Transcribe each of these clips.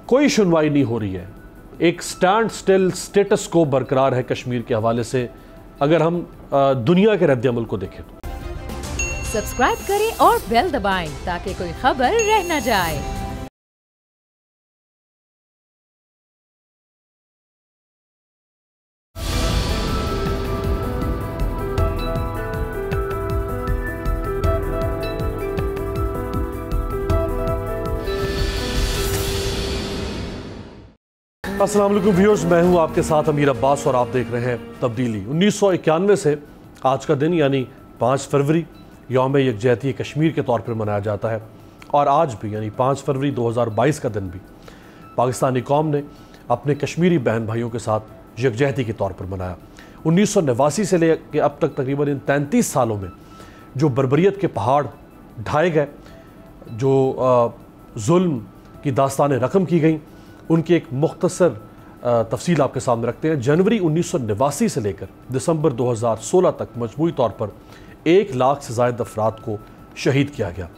कोई सुनवाई नहीं हो रही है। एक स्टैंड स्टिल स्टेटस को बरकरार है कश्मीर के हवाले से, अगर हम दुनिया के रद्द-ए-अमल को देखें तो। सब्सक्राइब करें और बेल दबाएं ताकि कोई खबर रह न जाए। अस्सलाम वालेकुम व्यूअर्स, मैं हूं आपके साथ अमीर अब्बास और आप देख रहे हैं तब्दीली। 1991 से आज का दिन यानी 5 फरवरी यौम यकजहती कश्मीर के तौर पर मनाया जाता है, और आज भी यानी 5 फरवरी 2022 का दिन भी पाकिस्तानी कौम ने अपने कश्मीरी बहन भाइयों के साथ यकजहती के तौर पर मनाया। 1989 से लेकर अब तक तकरीबन इन 33 सालों में जो बर्बरियत के पहाड़ ढाए गए, जो जुल्म की दास्तानें रकम की गई, उनकी एक मुख्तसर तफसील आपके सामने रखते हैं। जनवरी 1989 से लेकर दिसंबर 2016 तक मजमूई तौर पर 1 लाख से ज़ायद अफराद को शहीद किया गया।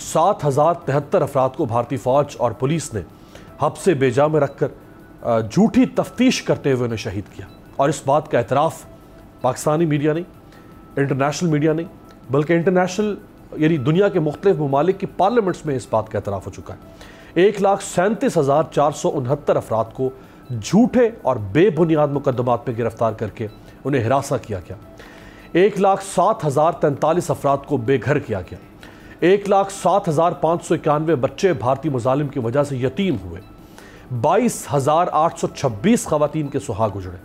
7073 अफराद को भारतीय फ़ौज और पुलिस ने हब्से बेजा में रखकर झूठी तफ्तीश करते हुए उन्हें शहीद किया। और इस बात का एतराफ़ पाकिस्तानी मीडिया नहीं, इंटरनेशनल मीडिया नहीं, बल्कि इंटरनेशनल यानी दुनिया के मुख्तलिफ ममालिक की पार्लियामेंट्स में इस बात का एतराफ़ हो चुका है। 1,37,469 अफराद को झूठे और बेबुनियाद मुकदमात में गिरफ्तार करके उन्हें हिरासा किया गया। 1,07,043 अफराद को बेघर किया गया। 1,07,591 बच्चे भारतीय मुजालिम की वजह से यतीम हुए। 22,826 खवातीन के सुहाग उजड़े।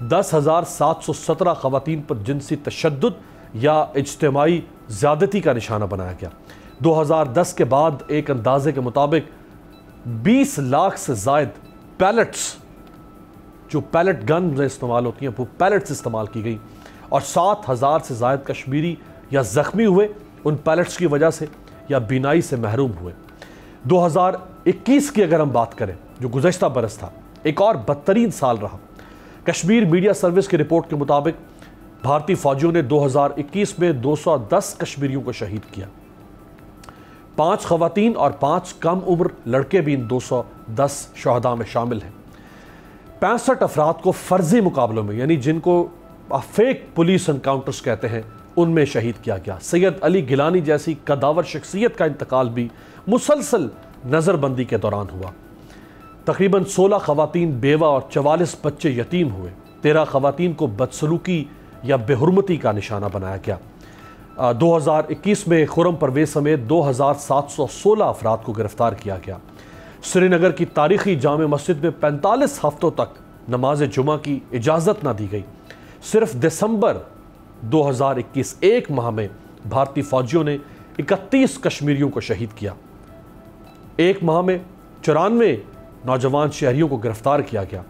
10,717 खवातीन पर जिनसी तशद्दुद या इज्तिमाई ज़्यादती का निशाना बनाया गया। 2010 के बाद एक अंदाजे के मुताबिक 20 लाख से ज़ायद पैलेट्स, जो पैलेट गन में इस्तेमाल होती हैं, वो पैलेट्स इस्तेमाल की गई, और 7,000 से ज़ायद कश्मीरी या ज़ख्मी हुए उन पैलेट्स की वजह से या बीनाई से महरूम हुए। 2021 की अगर हम बात करें, जो गुज़श्ता बरस था, एक और बदतरीन साल रहा। कश्मीर मीडिया सर्विस की रिपोर्ट के मुताबिक भारतीय फ़ौजियों ने 2021 में 210 कश्मीरियों को शहीद किया। 5 खवातीन और 5 कम उम्र लड़के भी इन 210 शहदा में शामिल हैं। 65 अफराद को फर्जी मुकाबलों में, यानी जिनको फेक पुलिस एनकाउंटर्स कहते हैं, उनमें शहीद किया गया। सैयद अली गिलानी जैसी कदावर शख्सियत का इंतकाल भी मुसलसल नज़रबंदी के दौरान हुआ। तकरीबन 16 खवातीन बेवा और 44 बच्चे यतीम हुए। 13 खवातीन को बदसलूकी या बेहुरमती का निशाना बनाया गया। 2021 में खुरम परवेज समेत 2,716 अफराद को गिरफ्तार किया गया। श्रीनगर की तारीखी जामे मस्जिद में 45 हफ्तों तक नमाज जुमा की इजाज़त ना दी गई। सिर्फ दिसंबर 2021 एक माह में भारतीय फ़ौजियों ने 31 कश्मीरियों को शहीद किया। एक माह में 94 नौजवान शहरियों को गिरफ्तार किया गया,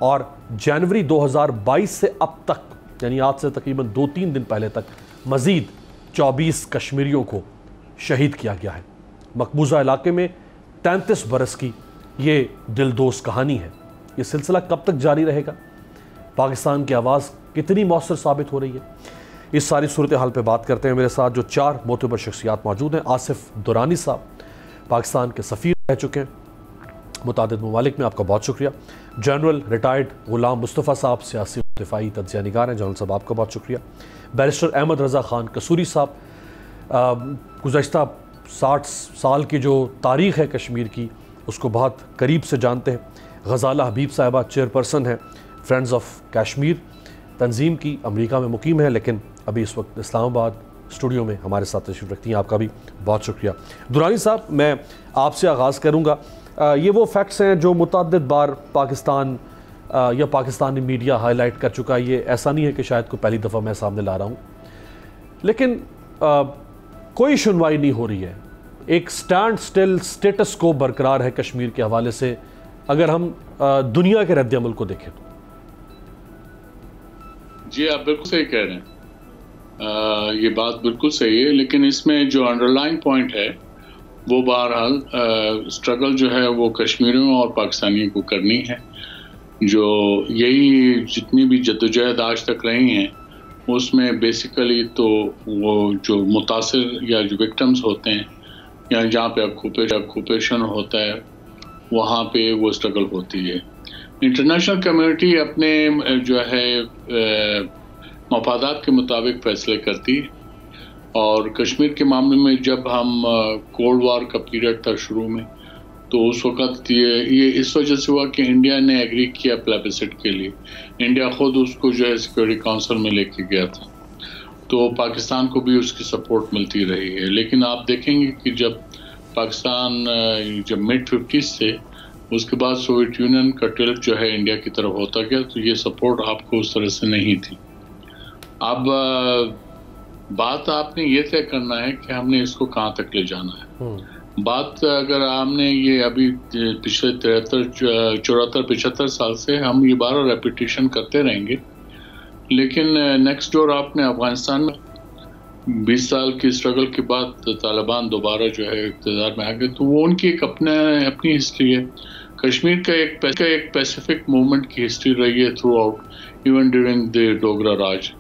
और जनवरी 2022 से अब तक, यानी आज से तकरीबन 2-3 दिन पहले तक, मज़ीद 24 कश्मीरियों को शहीद किया गया है। मकबूजा इलाके में 33 बरस की ये दिलदोज़ कहानी है। ये सिलसिला कब तक जारी रहेगा? पाकिस्तान की आवाज़ कितनी मौसर साबित हो रही है? इस सारी सूरत हाल पे बात करते हैं। मेरे साथ जो 4 मोतबर शख्सियात मौजूद हैं। आसिफ दुरानी साहब पाकिस्तान के सफ़ीर रह चुके हैं मुतादिद ममालिक में, आपका बहुत शुक्रिया। जनरल रिटायर्ड गुलाम मुस्तफ़ा साहब सियासी दिफाई तज्ज़िया निगार हैं, जनरल साहब आपका बहुत शुक्रिया। बैरिस्टर अहमद रज़ा ख़ान कसूरी साहब, गुज़श्ता 60 साल की जो तारीख़ है कश्मीर की, उसको बहुत करीब से जानते हैं। गज़ाला हबीब साहिबा चेयरपर्सन हैं फ्रेंड्स ऑफ कश्मीर तंजीम की, अमेरिका में मुकीम है, लेकिन अभी इस वक्त इस्लामाबाद स्टूडियो में हमारे साथ तशरीफ़ रखती हैं, आपका भी बहुत शुक्रिया। दुरानी साहब, मैं आपसे आगाज़ करूँगा। ये वो फैक्ट्स हैं जो मुतअद्दिद बार पाकिस्तान या पाकिस्तानी मीडिया हाईलाइट कर चुका है। ये ऐसा नहीं है कि शायद कोई पहली दफ़ा मैं सामने ला रहा हूँ, लेकिन कोई सुनवाई नहीं हो रही है। एक स्टैंड स्टिल स्टेटस को बरकरार है कश्मीर के हवाले से, अगर हम दुनिया के रद्द-ए-अमल को देखें तो। जी, आप बिल्कुल सही कह रहे हैं। ये बात बिल्कुल सही है, लेकिन इसमें जो अंडरलाइन पॉइंट है वो बहरहाल स्ट्रगल जो है वो कश्मीरियों और पाकिस्तानियों को करनी है। जो यही जितनी भी जद्दोजहद आज तक रही हैं उसमें बेसिकली तो वो जो मुतासिर या जो विक्टिम्स होते हैं या जहाँ पे ऑक्यूपेशन होता है वहाँ पे वो स्ट्रगल होती है। इंटरनेशनल कम्युनिटी अपने जो है मफादात के मुताबिक फैसले करती है, और कश्मीर के मामले में जब हम कोल्ड वार का पीरियड था शुरू में, तो उस वक़्त ये इस वजह से हुआ कि इंडिया ने एग्री किया प्लेबिसिट के लिए। इंडिया खुद उसको जो है सिक्योरिटी काउंसिल में लेके गया था, तो पाकिस्तान को भी उसकी सपोर्ट मिलती रही है। लेकिन आप देखेंगे कि जब पाकिस्तान जब मिड 50s से उसके बाद सोवियत यूनियन का टिल्ट जो है इंडिया की तरफ होता गया, तो ये सपोर्ट आपको उस तरह से नहीं थी। अब बात आपने ये तय करना है कि हमने इसको कहाँ तक ले जाना है। बात अगर हमने ये अभी पिछले 74-75 साल से हम ये 12 रेपिटेशन करते रहेंगे, लेकिन नेक्स्ट डोर आपने अफगानिस्तान में 20 साल की स्ट्रगल के बाद तालिबान दोबारा जो है इक़्तिदार में आ गए, तो वो उनकी एक अपनी हिस्ट्री है। कश्मीर का एक पैसिफिक मूवमेंट की हिस्ट्री रही है throughout, even during the Dogra raj,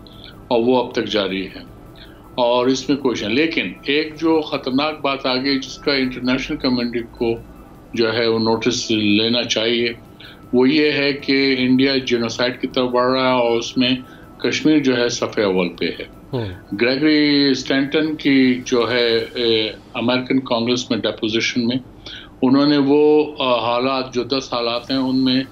और वो अब तक जारी है, और इसमें क्वेश्चन। लेकिन एक जो ख़तरनाक बात आ गई जिसका इंटरनेशनल कम्युनिटी को जो है वो नोटिस लेना चाहिए, वो ये है कि इंडिया जेनोसाइड की तरफ बढ़ रहा है, और उसमें कश्मीर जो है सफ़े अव्वल पे है। ग्रेगरी स्टैंटन की जो है अमेरिकन कांग्रेस में डेपोजिशन में उन्होंने वो हालात जो 10 हालात हैं उनमें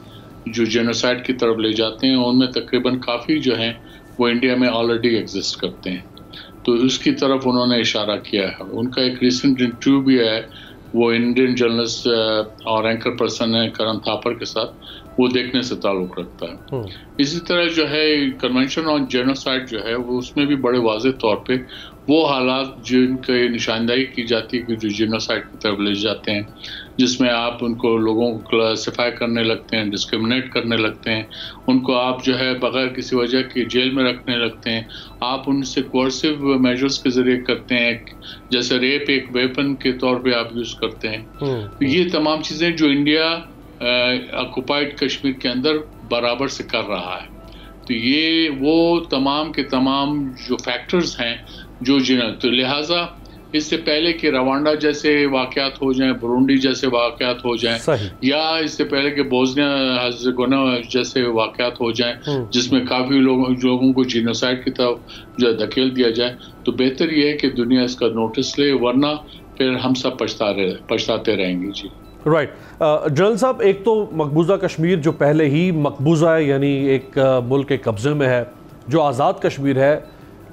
जो जेनोसाइड की तरफ ले जाते हैं, उनमें तकरीबन काफ़ी जो हैं वो इंडिया में ऑलरेडी एग्जिस्ट करते हैं, तो उसकी तरफ उन्होंने इशारा किया है। उनका एक रिसेंट इंटरव्यू भी है, वो इंडियन जर्नलिस्ट और एंकर पर्सन है करण थापर के साथ, वो देखने से ताल्लुक़ रखता है। इसी तरह जो है कन्वेंशन ऑन जेनोसाइड जो है वो उसमें भी बड़े वाज़ेह तौर पे वो हालात जिनकी निशानदाही की जाती है कि जो जेनोसाइड की तरफ ले जाते हैं, जिसमें आप उनको लोगों को क्लासिफाई करने लगते हैं, डिस्क्रिमिनेट करने लगते हैं, उनको आप जो है बगैर किसी वजह के जेल में रखने लगते हैं, आप उनसे कोर्सिव मेजर्स के ज़रिए करते हैं, जैसे रेप एक वेपन के तौर पे आप यूज़ करते हैं। तो ये तमाम चीज़ें जो इंडिया ऑक्युपाइड कश्मीर के अंदर बराबर से कर रहा है, तो ये वो तमाम के तमाम जो फैक्टर्स हैं जो तो लिहाजा इससे पहले कि रवांडा जैसे वाक़यात हो जाएं, बुरुंडी जैसे वाक़यात हो जाएं, या इससे पहले कि बोस्निया हर्ज़ेगोविना जैसे वाक़यात हो जाएं जिसमें काफ़ी लोगों को जीनोसाइड की तरफ जो धकेल दिया जाए, तो बेहतर ये है कि दुनिया इसका नोटिस ले, वरना फिर हम सब पछताते रहेंगे। जी राइट। जनरल साहब, एक तो मकबूजा कश्मीर जो पहले ही मकबूजा है, यानी एक मुल्क के कब्ज़े में है, जो आज़ाद कश्मीर है,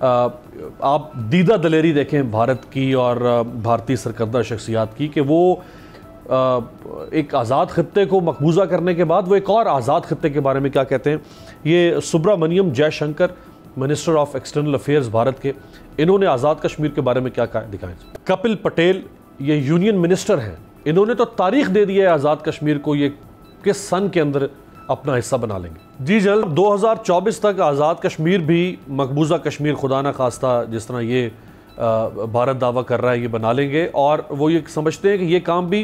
आप दीदा दलेरी देखें भारत की और भारतीय सरकर्दा शख्सियात की कि वो एक आज़ाद ख़ित्ते को मकबूजा करने के बाद वो एक और आज़ाद ख़ित्ते के बारे में क्या कहते हैं। ये Subrahmanyam Jaishankar, minister of external affairs Bharat के, इन्होंने आज़ाद कश्मीर के बारे में क्या दिखाएं। कपिल पटेल, ये यूनियन मिनिस्टर हैं, इन्होंने तो तारीख दे दी है आज़ाद कश्मीर को, ये किस सन के अंदर अपना हिस्सा बना लेंगे। जी जल्द 2024 तक आज़ाद कश्मीर भी मकबूजा कश्मीर खुदा न खास्ता जिस तरह ये भारत दावा कर रहा है ये बना लेंगे, और वो ये समझते हैं कि ये काम भी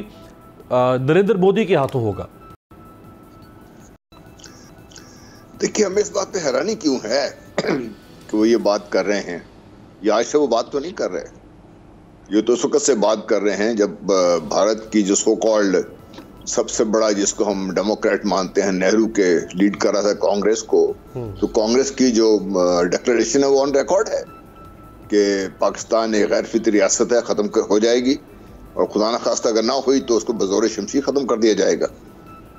नरेंद्र मोदी के हाथों होगा। देखिए, हमें इस बात पे हैरानी क्यों है कि वो ये बात कर रहे हैं। ये आज से वो बात तो नहीं कर रहे, ये तो उस वक्त से बात कर रहे हैं जब भारत की जो सो कॉल्ड सबसे बड़ा, जिसको हम डेमोक्रेट मानते हैं, नेहरू के लीड कर रहा था कांग्रेस को, तो कांग्रेस की जो डिक्लेरेशन है वो ऑन रिकॉर्ड है कि पाकिस्तान एक गैर फितरी रियासत है, ख़त्म हो जाएगी, और खुदा न खास्ता अगर ना हुई तो उसको बज़ौर शमशी ख़त्म कर दिया जाएगा।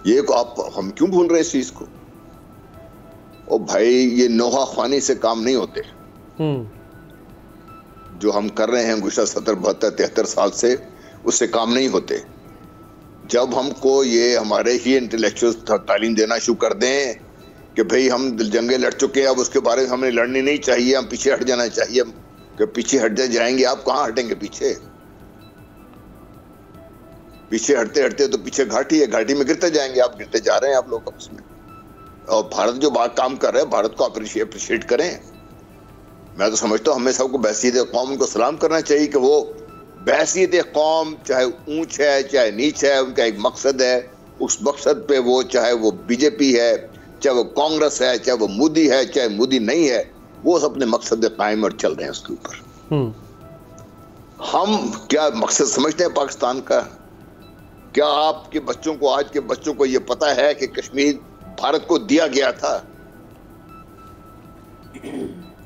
ये को हम क्यों भूल रहे हैं इस चीज़ को? ओ भाई, ये नोहा ख्वानी से काम नहीं होते जो हम कर रहे हैं गुज़श्ता 70, 72, 73 साल से, उससे काम नहीं होते। जब हमको ये हमारे ही इंटेलेक्चुअल्स तालीम देना शुरू कर दें कि भाई हम जंगें लड़ चुके हैं, अब उसके बारे में हमें लड़नी नहीं चाहिए, हम पीछे हट जाना चाहिए, कि पीछे हट जाएंगे, आप कहाँ हटेंगे पीछे? पीछे हटते हटते तो पीछे घाटी है, घाटी में गिरते जाएंगे, आप गिरते जा रहे हैं आप लोग उसमें। और भारत जो बात काम कर रहे हैं, भारत को अप्रिशिएट करें। मैं तो समझता हूँ हमें सबको बहसीत कौम को सलाम करना चाहिए कि वो बहसीत कौम चाहे ऊंच है चाहे नीच है, उनका एक मकसद है, उस मकसद पे वो चाहे वो बीजेपी है, चाहे वो कांग्रेस है, चाहे वो मोदी है, चाहे मोदी नहीं है, वो अपने मकसद कायम और चल रहे हैं उसके ऊपर। हम क्या मकसद समझते हैं पाकिस्तान का क्या आपके बच्चों को, आज के बच्चों को ये पता है कि कश्मीर भारत को दिया गया था?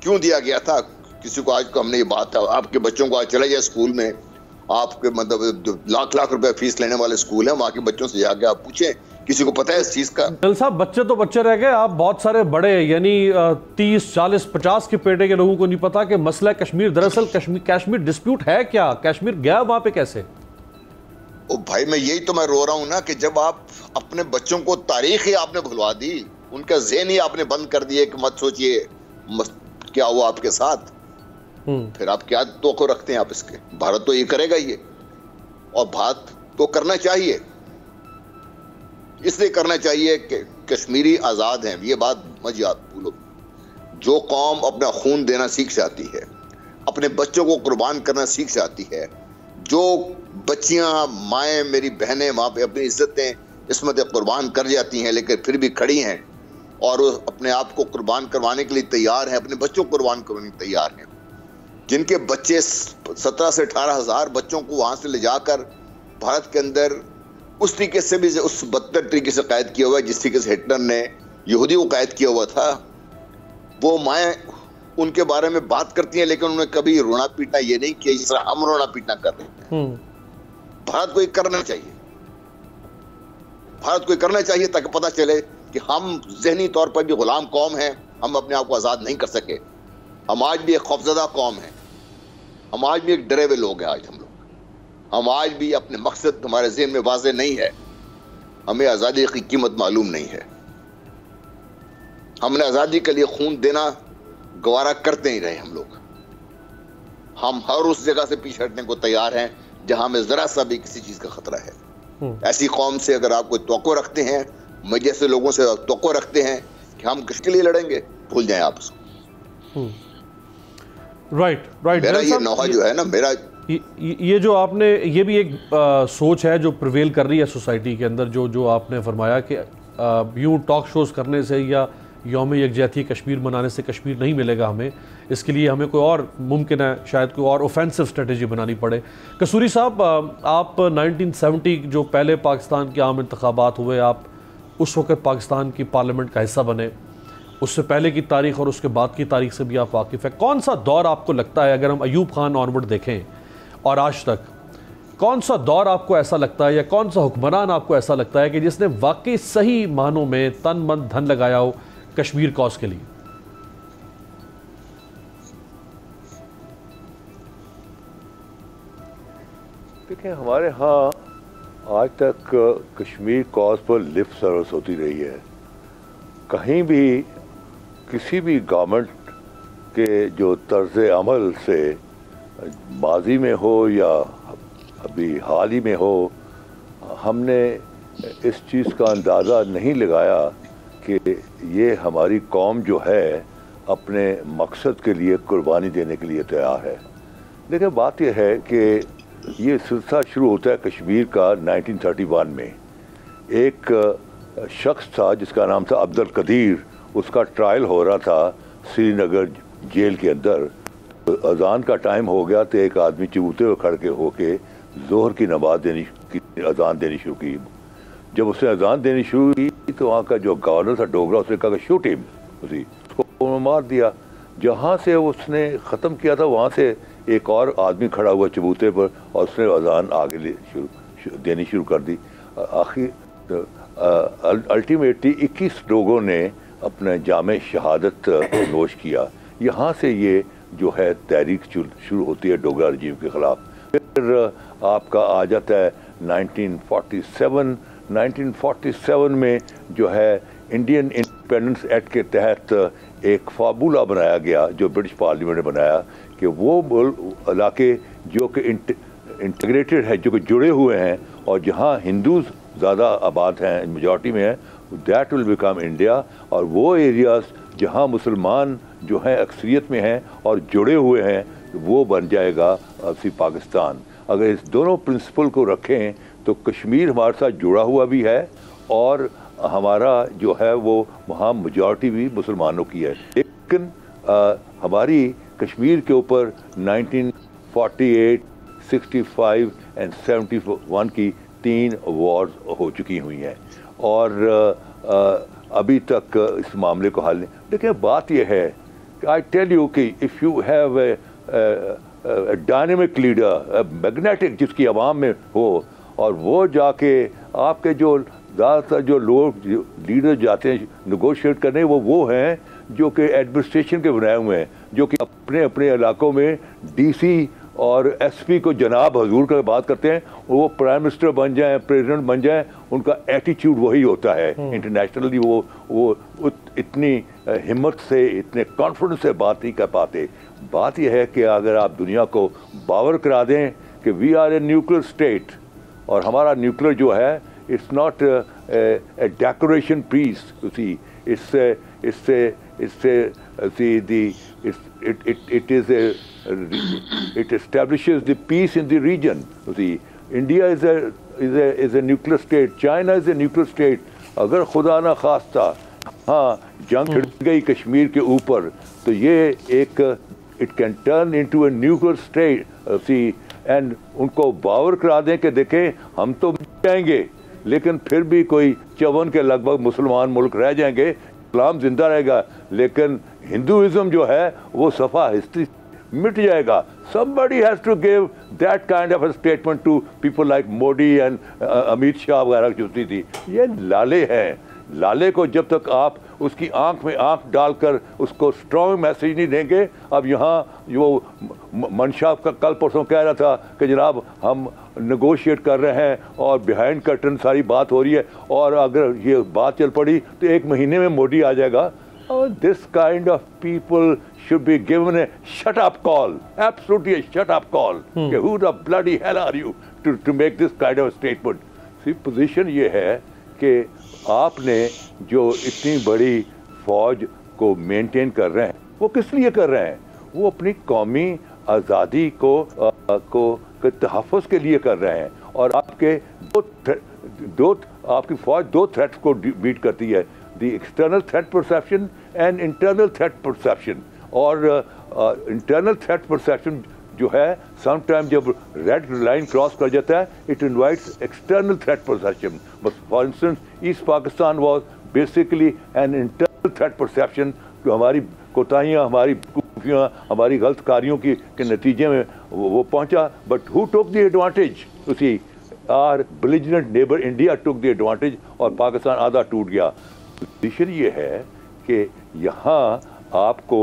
क्यों दिया गया था? किसी को आज को हमने ये बात था, आपके बच्चों को आज चले जाए स्कूल में, आपके मतलब जो लाख लाख रुपए फीस लेने वाले स्कूल हैं, वहां के बच्चों से जाके आप पूछें, किसी को पता है इस चीज का? दिल साहब, बच्चे तो बच्चे रह गए, आप बहुत सारे बड़े यानी 30, 40, 50 के पेटे के लोगों को नहीं पता कि मसला कश्मीर, दरअसल कश्मीर डिस्प्यूट है क्या? कश्मीर गया वहां पे कैसे? ओ भाई, मैं यही तो मैं रो रहा हूं ना कि जब आप अपने बच्चों को तारीख ही आपने भुलवा दी, उनका ज़हन ही आपने बंद कर दिया कि मत सोचिए क्या हुआ आपके साथ, फिर आप क्या तोक़ो रखते हैं आप इसके? भारत तो ये करेगा ही, और भारत तो करना चाहिए, इसलिए करना चाहिए कि कश्मीरी आज़ाद हैं। ये बात मत याद भूलो। जो कौम अपना खून देना सीख जाती है, अपने बच्चों को कुर्बान करना सीख जाती है, जो बच्चियां, माएँ, मेरी बहनें वहाँ पे अपनी इज्जतें, इस्मतें कुर्बान कर जाती हैं, लेकिन फिर भी खड़ी हैं और वो अपने आप को कुर्बान करवाने के लिए तैयार हैं, अपने बच्चों को कुर्बान करवाने के लिए तैयार हैं। जिनके बच्चे 17 से 18 हज़ार बच्चों को वहाँ से ले जाकर भारत के अंदर उस तरीके से भी, उस बदतर तरीके से कैद किया हुआ है जिस तरीके से हिटलर ने यहूदी को कैद किया हुआ था, वो माएँ उनके बारे में बात करती हैं, लेकिन उन्होंने कभी रोना पीटना ये नहीं किया जिस तरह हम रोना पीटना कर रहे हैं। भारत को ये करना चाहिए, भारत को ये करना चाहिए ताकि पता चले कि हम ज़हनी तौर पर भी गुलाम कौम हैं, हम अपने आप को आज़ाद नहीं कर सके, हम आज भी एक खौफज़दा कौम है, हम आज भी एक डरे हुए लोग हैं। आज हम आज भी अपने मकसद हमारे ज़हन में वाज़ेह नहीं है, हमें आज़ादी की कीमत मालूम नहीं है, हमने आज़ादी के लिए खून देना गवारा करते ही रहे हम लोग। हम हर उस जगह से पीछे हटने को तैयार हैं जहां में जरा सा भी किसी चीज का खतरा है। ऐसी कौम से अगर आप कोई तवक्को रखते हैं, मैं जैसे लोगों से तवक्को रखते हैं कि हम किसके लिए लड़ेंगे, भूल जाएं आप उसको। राइट। मेरा ये नौहा जो है ना, मेरा ये जो आपने, ये भी एक सोच है जो प्रिवेल कर रही है सोसाइटी के अंदर, जो आपने फरमाया कि यूं टॉक शोज करने से या यौम यकजहती कश्मीर मनाने से कश्मीर नहीं मिलेगा हमें, इसके लिए हमें कोई और मुमकिन है शायद कोई और ऑफेंसिव स्ट्रेटजी बनानी पड़े। कसूरी साहब, आप 1970 जो पहले पाकिस्तान के आम इंतखाबात हुए, आप उस वक़्त पाकिस्तान की पार्लियामेंट का हिस्सा बने, उससे पहले की तारीख़ और उसके बाद की तारीख़ से भी आप वाकिफ़ है। कौन सा दौर आपको लगता है, अगर हम अयूब खान ऑनवर्ड देखें और आज तक, कौन सा दौर आपको ऐसा लगता है या कौन सा हुक्मरान आपको ऐसा लगता है कि जिसने वाकई सही मानों में तन मन धन लगाया हो कश्मीर कॉज के लिए? देखिए, हमारे यहाँ आज तक कश्मीर कॉज पर लिप सर्विस होती रही है। कहीं भी किसी भी गवर्नमेंट के जो तर्ज अमल से, माजी में हो या अभी हाल ही में हो, हमने इस चीज़ का अंदाज़ा नहीं लगाया कि ये हमारी कौम जो है अपने मकसद के लिए कुर्बानी देने के लिए तैयार है। देखिए, बात यह है कि ये सिलसिला शुरू होता है कश्मीर का 1931 में। एक शख्स था जिसका नाम था अब्दुल कदीर, उसका ट्रायल हो रहा था श्रीनगर जेल के अंदर। अजान का टाइम हो गया तो एक आदमी चबूते हुए खड़े होके जोहर की नमाज अजान देनी शुरू की। जब उसने अजान देनी शुरू की तो वहाँ का जो गवर्नर था डोगरा, उसने कहा कि शूट हिम, उसको मार दिया। जहाँ से उसने ख़त्म किया था वहाँ से एक और आदमी खड़ा हुआ चबूते पर और उसने अजान आगे देनी शुरू कर दी। आखिर अल्टीमेटली 21 लोगों ने अपने जामे शहादत नोश किया। यहाँ से ये जो है तहरीक शुरू होती है डोगरा रजीम के ख़िलाफ़। फिर आपका आ जाता है 1947। 1947 में जो है इंडियन इंडिपेंडेंस एक्ट के तहत एक फार्मूला बनाया गया जो ब्रिटिश पार्लियामेंट ने बनाया कि वो इलाके जो कि इंटीग्रेटेड है, जो कि जुड़े हुए हैं और जहाँ हिंदूज़ ज़्यादा आबाद हैं, मेजॉरिटी में हैं, दैट विल बिकम इंडिया। और वो एरियाज़ जहाँ मुसलमान जो हैं अक्सरियत में हैं और जुड़े हुए हैं, वो बन जाएगा पाकिस्तान। अगर इस दोनों प्रिंसिपल को रखें तो कश्मीर हमारे साथ जुड़ा हुआ भी है और हमारा जो है वो वहाँ मेजॉरिटी भी मुसलमानों की है। लेकिन हमारी कश्मीर के ऊपर 1948, 65 और 71 की 3 वॉर्स हो चुकी हुई हैं और अभी तक इस मामले को हल नहीं। देखिए बात यह है कि आई टेल यू कि if you have a dynamic leader, magnetic, जिसकी आवाम में हो, और वो जाके आपके जो ज़्यादातर जो लोग लीडर जाते हैं नेगोशिएट करने, वो हैं जो कि एडमिनिस्ट्रेशन के बनाए हुए हैं, जो कि अपने अपने इलाकों में डीसी और एसपी को जनाब हजूर कर बात करते हैं। वो प्राइम मिनिस्टर बन जाएं, प्रेसिडेंट बन जाएं, उनका एटीट्यूड वही होता है। इंटरनेशनली वो इतनी हिम्मत से, इतने कॉन्फिडेंस से बात नहीं कर पाते। बात यह है कि अगर आप दुनिया को बावर करा दें कि we are a nuclear state, और हमारा न्यूक्लियर जो है it's not a decoration piece, it establishes the peace in the region. You see, India is a nuclear state. China is a nuclear state. अगर खुदा ना खास्ता जंग छिड़ गई कश्मीर के ऊपर, तो ये एक it can turn into a nuclear state. See, and उनको बावर करा दें कि देखें हम तो जाएंगे, लेकिन फिर भी कोई 54 के लगभग मुसलमान मुल्क रह जाएंगे, इस्लाम जिंदा रहेगा, लेकिन हिंदुइज्म जो है वो सफ़ा हिस्ट्री मिट जाएगा। Somebody has to give that kind of a statement to people like Modi and Amit Shah वगैरह जो थी। ये लाले हैं। लाले को जब तक आप उसकी आंख में आंख डालकर उसको स्ट्रॉन्ग मैसेज नहीं देंगे। अब यहाँ जो मनशा का कल परसों कह रहा था कि जनाब हम नेगोशिएट कर रहे हैं और बिहाइंड कर्टन सारी बात हो रही है, और अगर ये बात चल पड़ी तो 1 महीने में मोदी आ जाएगा। This kind of people should be given a shut-up call, absolutely a shut-up call. Who the bloody hell are you to make this kind of a statement? See, position ये है कि आपने जो इतनी बड़ी फौज को मेंटेन कर रहे हैं, वो किस लिए कर रहे हैं? वो अपनी कौमी आज़ादी को तहफ़्फ़ुज़ के लिए कर रहे हैं। और आपके आपकी फौज 2 थ्रेट्स को बीट करती है, the external threat perception and internal threat perception। और internal threat perception जो है sometimes जब red line cross कर जाता है, it invites external threat perception। For instance, East Pakistan was basically an internal threat perception, जो हमारी कोताहियाँ, हमारी खूबियाँ, हमारी गलत कारियों के नतीजे में वो पहुँचा। But who took the advantage? You see, our belligerent neighbor India took the advantage और पाकिस्तान आधा टूट गया। पोजीशन ये है कि यहाँ आपको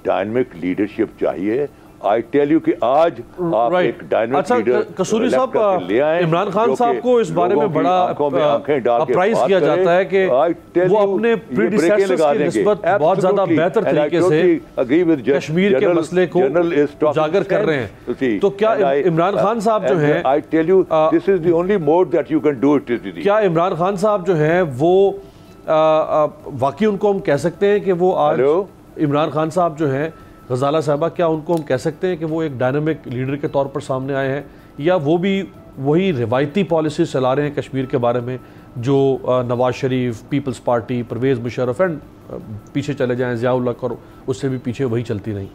डायनेमिक लीडरशिप चाहिए। आई टेल यू कि आज आप एक डायनेमिक लीडर कसूरी साहब ले आए। इमरान खान साहब को इस बारे में बड़ा अप्राइज किया जाता है कि वो अपने प्रीडिसेसर्स की निस्बत बहुत ज्यादा बेहतर तरीके से कश्मीर के मसले को उजागर कर रहे हैं। तो क्या इमरान खान साहब जो हैं, I tell you this is the only mode that you can do it, क्या इमरान खान साहब जो हैं वो वाकई उनको हम कह सकते हैं कि वो आज इमरान खान साहब जो हैं, गजाला साहबा, क्या उनको हम कह सकते हैं कि वो एक डायनामिक लीडर के तौर पर सामने आए हैं, या वो भी वही रिवायती पॉलिसी चला रहे हैं कश्मीर के बारे में जो Nawaz Sharif, Peoples Party, Pervez Musharraf and पीछे चले जाएं ज़िया-उल हक और उससे भी पीछे वही चलती रही?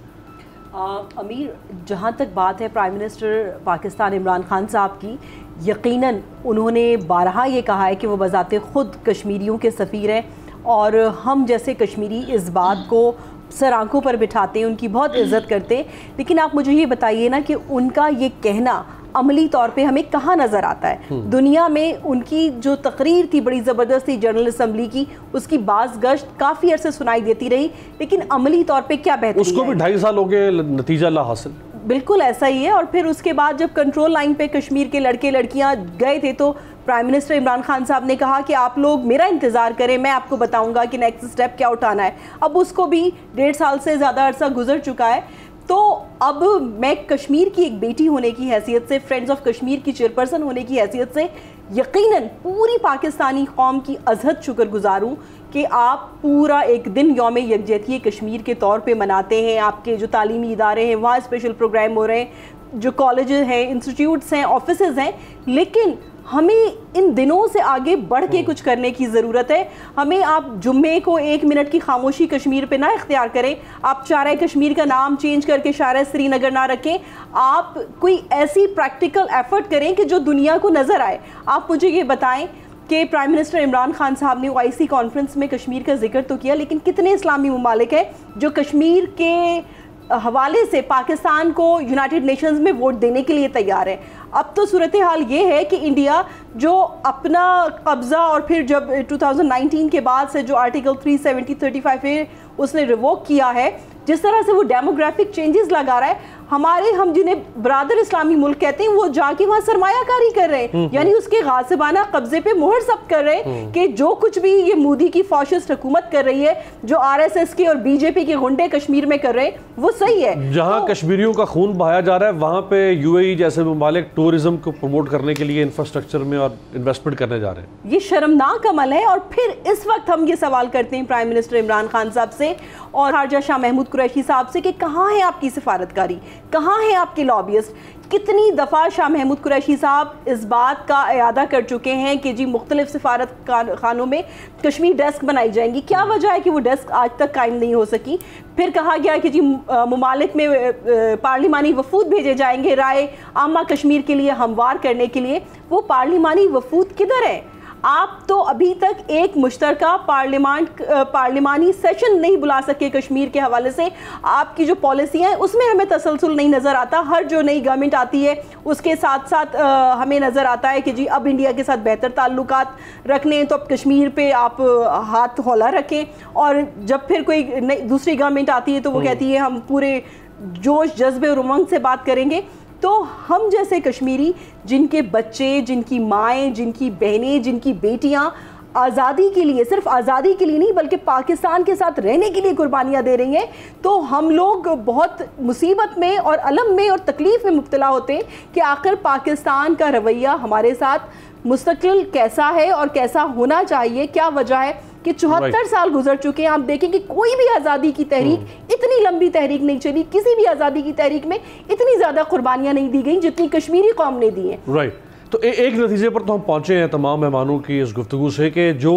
अमीर, जहाँ तक बात है प्राइम मिनिस्टर पाकिस्तान इमरान खान साहब की, यकीनन उन्होंने बारहा ये कहा है कि वो बज़ाते ख़ुद कश्मीरियों के सफ़ीर हैं, और हम जैसे कश्मीरी इस बात को सर आंखों पर बिठाते हैं, उनकी बहुत इज़्ज़त करते हैं। लेकिन आप मुझे ये बताइए ना कि उनका ये कहना अमली तौर पे हमें कहाँ नज़र आता है? दुनिया में उनकी जो तकरीर थी बड़ी ज़बरदस्त थी जनरल असम्बली की, उसकी बाज़ गश्त काफ़ी अरसे सुनाई देती रही, लेकिन अमली तौर पे क्या बेहतर? उसको भी 2.5 साल हो गए, नतीजा ला हासिल। बिल्कुल ऐसा ही है। और फिर उसके बाद जब कंट्रोल लाइन पे कश्मीर के लड़के लड़कियां गए थे, तो प्राइम मिनिस्टर इमरान खान साहब ने कहा कि आप लोग मेरा इंतज़ार करें, मैं आपको बताऊंगा कि नेक्स्ट स्टेप क्या उठाना है। अब उसको भी 1.5 साल से ज़्यादा अरसा गुजर चुका है। तो अब मैं कश्मीर की एक बेटी होने की हैसियत से, फ्रेंड्स ऑफ कश्मीर की चेयरपर्सन होने की हैसियत से यकीनन पूरी पाकिस्तानी कौम की अज़हद शुक्रगुजार हूँ कि आप पूरा एक दिन यौम यकजहती कश्मीर के तौर पे मनाते हैं। आपके जो तालीमी इदारे हैं वहाँ स्पेशल प्रोग्राम हो रहे हैं, जो कॉलेज हैं, इंस्टीट्यूट्स हैं, ऑफिसेज़ हैं, लेकिन हमें इन दिनों से आगे बढ़ के कुछ करने की ज़रूरत है। हमें आप जुम्मे को 1 मिनट की खामोशी कश्मीर पे ना इख्तियार करें, आप शारा कश्मीर का नाम चेंज करके शारा श्रीनगर ना रखें, आप कोई ऐसी प्रैक्टिकल एफर्ट करें कि जो दुनिया को नज़र आए। आप मुझे ये बताएं कि प्राइम मिनिस्टर इमरान खान साहब ने OIC कॉन्फ्रेंस में कश्मीर का जिक्र तो किया, लेकिन कितने इस्लामी ममालिक हैं जो कश्मीर के हवाले से पाकिस्तान को यूनाइटेड नेशंस में वोट देने के लिए तैयार है? अब तो सूरत हाल ये है कि इंडिया जो अपना कब्ज़ा और फिर जब 2019 के बाद से जो आर्टिकल 370-35 है उसने रिवोक किया है, जिस तरह से वो डेमोग्राफिक चेंजेस लगा रहा है, हम जिन्हें ब्रादर इस्लामी मुल्क कहते हैं वो जाके वहाँ सरमायाकारी कर रहे हैं, यानी उसके गासिबाना कब्जे पे मोहर जब्त कर रहे हैं कि जो कुछ भी ये मोदी की फॉशिस्ट हुकूमत कर रही है, जो RSS के और BJP के गुंडे कश्मीर में कर रहे हैं, वो सही है। जहाँ कश्मीरियों का खून बहाया जा रहा है वहाँ पे UAE जैसे ममालिक टूरिज्म को प्रमोट करने के लिए इंफ्रास्ट्रक्चर में और इन्वेस्टमेंट करने जा रहे हैं। ये शर्मनाक अमल है। और फिर इस वक्त हम ये सवाल करते हैं प्राइम मिनिस्टर इमरान खान साहब से और खारजा शाह महमूद कुरैशी साहब से कि कहाँ है आपकी सिफारतकारी, कहाँ है आपके लॉबियस्ट? कितनी दफ़ा शाह महमूद कुरैशी साहब इस बात का इयादा कर चुके हैं कि जी मुख्तलिफ सिफारत खानों में कश्मीर डेस्क बनाई जाएंगी, क्या वजह है कि वो डेस्क आज तक कायम नहीं हो सकी? फिर कहा गया कि जी ममालिक में पार्लिमानी वफूद भेजे जाएंगे राय आमा कश्मीर के लिए हमवार करने के लिए। वो पार्लिमानी वफूद किधर है? आप तो अभी तक एक मुश्तरका पार्लिमानी सेशन नहीं बुला सके कश्मीर के हवाले से। आपकी जो पॉलिसी है उसमें हमें तसलसल नहीं नज़र आता। हर जो नई गवर्नमेंट आती है उसके साथ साथ हमें नज़र आता है कि जी अब इंडिया के साथ बेहतर ताल्लुकात रखने, तो अब कश्मीर पे आप हाथ हौला रखें, और जब फिर कोई दूसरी गवर्नमेंट आती है तो वो कहती है हम पूरे जोश जज्बे और उमंग से बात करेंगे। तो हम जैसे कश्मीरी जिनके बच्चे, जिनकी माएँ, जिनकी बहनें, जिनकी बेटियां आज़ादी के लिए, सिर्फ आज़ादी के लिए नहीं बल्कि पाकिस्तान के साथ रहने के लिए कुर्बानियां दे रही हैं, तो हम लोग बहुत मुसीबत में और अलम में और तकलीफ़ में मुब्तला होते हैं कि आखिर पाकिस्तान का रवैया हमारे साथ मुस्तकिल कैसा है और कैसा होना चाहिए। क्या वजह है कि 74 साल गुजर चुके हैं। आप देखें कि कोई भी आज़ादी की तहरीक, इतनी लंबी तहरीक नहीं चली, किसी भी आज़ादी की तहरीक में इतनी ज़्यादा कुर्बानियाँ नहीं दी गई जितनी कश्मीरी कौम ने दी हैं। राइट। तो एक नतीजे पर तो हम पहुँचे हैं तमाम मेहमानों की इस गुफ्तगू से कि जो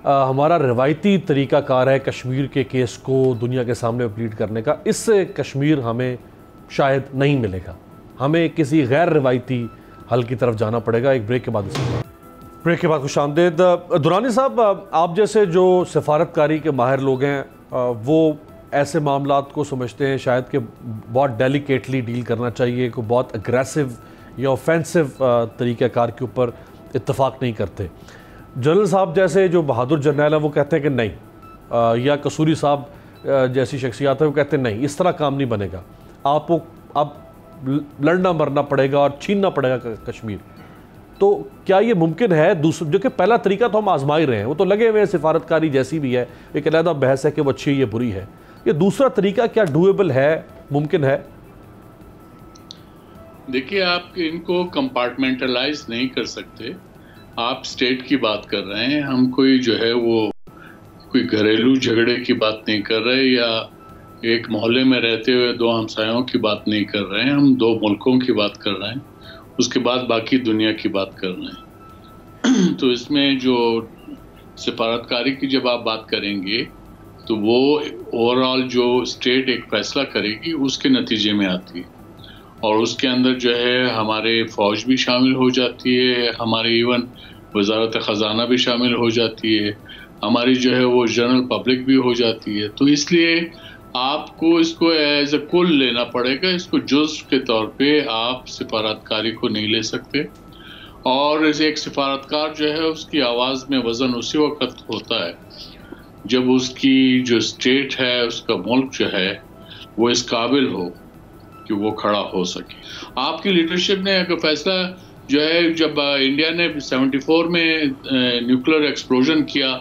हमारा रवायती तरीक़ाकार है कश्मीर के केस को दुनिया के सामने प्लीड करने का, इससे कश्मीर हमें शायद नहीं मिलेगा, हमें किसी गैर रवायती हल की तरफ जाना पड़ेगा। एक ब्रेक के बाद खुश आमदेद। दुरानी साहब, आप जैसे जो सिफारतकारी के माहिर लोग हैं वो ऐसे मामलात को समझते हैं शायद कि बहुत डेलिकेटली डील करना चाहिए, को बहुत अग्रेसिव या ऑफेंसिव तरीक़ाकार के ऊपर इत्तेफाक नहीं करते। जनरल साहब जैसे जो बहादुर जर्नैल हैं वो कहते हैं कि नहीं, या कसूरी साहब जैसी शख्सियात है वो कहते हैं नहीं, इस तरह काम नहीं बनेगा, आपको अब लड़ना मरना पड़ेगा और छीनना पड़ेगा कश्मीर। तो क्या ये मुमकिन है? दूसरा जो कि पहला तरीका तो हम आजमा ही रहे हैं, वो तो लगे हुए हैं सिफारतकारी जैसी भी है, एक अलग बहस है कि वो अच्छी है ये बुरी है। ये दूसरा तरीका क्या डूएबल है, मुमकिन है? देखिए, आप इनको कंपार्टमेंटलाइज नहीं कर सकते। आप स्टेट की बात कर रहे हैं, हम कोई जो है वो कोई घरेलू झगड़े की बात नहीं कर रहे या एक मोहल्ले में रहते हुए दो हमसायों की बात नहीं कर रहे हैं, हम दो मुल्कों की बात कर रहे हैं, उसके बाद बाकी दुनिया की बात कर रहे हैं। तो इसमें जो सिफारतकारी की जब आप बात करेंगे तो वो ओवरऑल जो स्टेट एक फैसला करेगी उसके नतीजे में आती है, और उसके अंदर जो है हमारे फ़ौज भी शामिल हो जाती है, हमारे इवन वजारत ख़जाना भी शामिल हो जाती है, हमारी जो है वो जनरल पब्लिक भी हो जाती है। तो इसलिए आपको इसको एज ए कुल लेना पड़ेगा, इसको जुज़्व के तौर पे आप सिफारतकारी को नहीं ले सकते। और एक सिफारतकार जो है उसकी आवाज़ में वज़न उसी वक्त होता है जब उसकी जो स्टेट है, उसका मुल्क जो है वो इस काबिल हो कि वो खड़ा हो सके। आपकी लीडरशिप ने एक फैसला जो है, जब इंडिया ने 74 में न्यूक्लियर एक्सप्लोजन किया,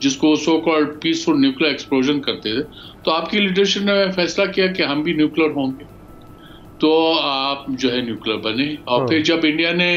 जिसको so called peaceful nuclear explosion करते थे, तो आपकी लीडरशिप ने फैसला किया कि हम भी न्यूक्लियर होंगे, तो आप जो है न्यूक्लियर बने। और फिर जब इंडिया ने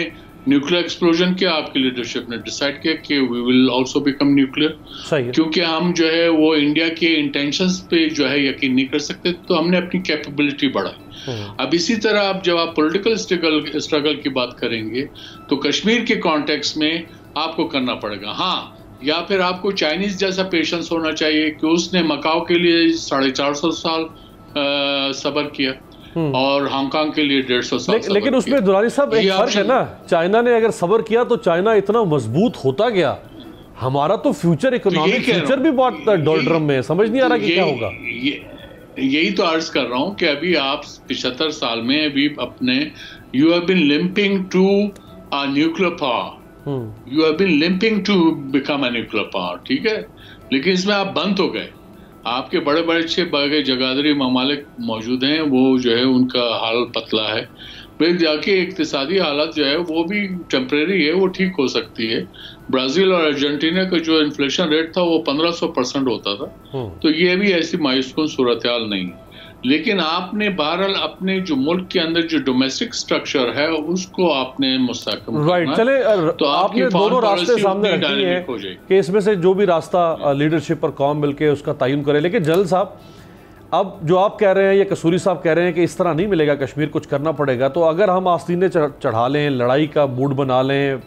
न्यूक्लियर एक्सप्लोजन किया, आपकी लीडरशिप ने डिसाइड किया कि we will also become nuclear, क्योंकि हम जो है वो इंडिया के इंटेंशंस पे जो है यकीन नहीं कर सकते, तो हमने अपनी कैपेबिलिटी बढ़ाई। अब इसी तरह अब जब आप पॉलिटिकल स्ट्रगल की बात करेंगे तो कश्मीर के कॉन्टेक्स्ट में आपको करना पड़ेगा। हाँ, या फिर आपको चाइनीज जैसा पेशेंस होना चाहिए कि उसने मकाओ के लिए 450 साल सब्र किया और हांगकांग के लिए 150 साल। लेकिन उसमें दुरानी साहब एक फर्क है ना, चाइना ने अगर सब्र किया तो चाइना इतना मजबूत होता गया, हमारा तो फ्यूचर इकोनॉमिक फ्यूचर भी बहुत डोल्ड्रम में है, समझ नहीं आ रहा कि क्या होगा। यही तो अर्ज कर रहा हूं कि अभी आप 75 साल में अभी अपने you have been limping to a nuclear power, you have been limping to become a nuclear power, ठीक है, लेकिन इसमें आप बंद हो गए। आपके बड़े बड़े अच्छे बड़े जगादरी ममालिक मौजूद हैं, वो जो है उनका हाल पतला है। फिर जाके इक्तिसादी हालत जो है वो भी टेम्परेरी है, वो ठीक हो सकती है। ब्राज़ील और अर्जेंटीना का जो इन्फ्लेशन रेट था वो 1500% होता था, तो ये भी ऐसी मायूसकुन सूरत हाल नहीं है। लेकिन आपने बहरहाल अपने जो मुल्क के अंदर जो डोमेस्टिक स्ट्रक्चर है उसको आपने मुस्तहकम राइट चले, तो आपने दोनों रास्ते सामने रखी हैं कि इसमें से जो भी रास्ता लीडरशिप और कौम मिलके उसका तयन करे। लेकिन जनरल साहब, अब जो आप कह रहे हैं या कसूरी साहब कह रहे हैं कि इस तरह नहीं मिलेगा, कश्मीर कुछ करना पड़ेगा, तो अगर हम आस्तीनें चढ़ा लें, लड़ाई का मूड बना लें,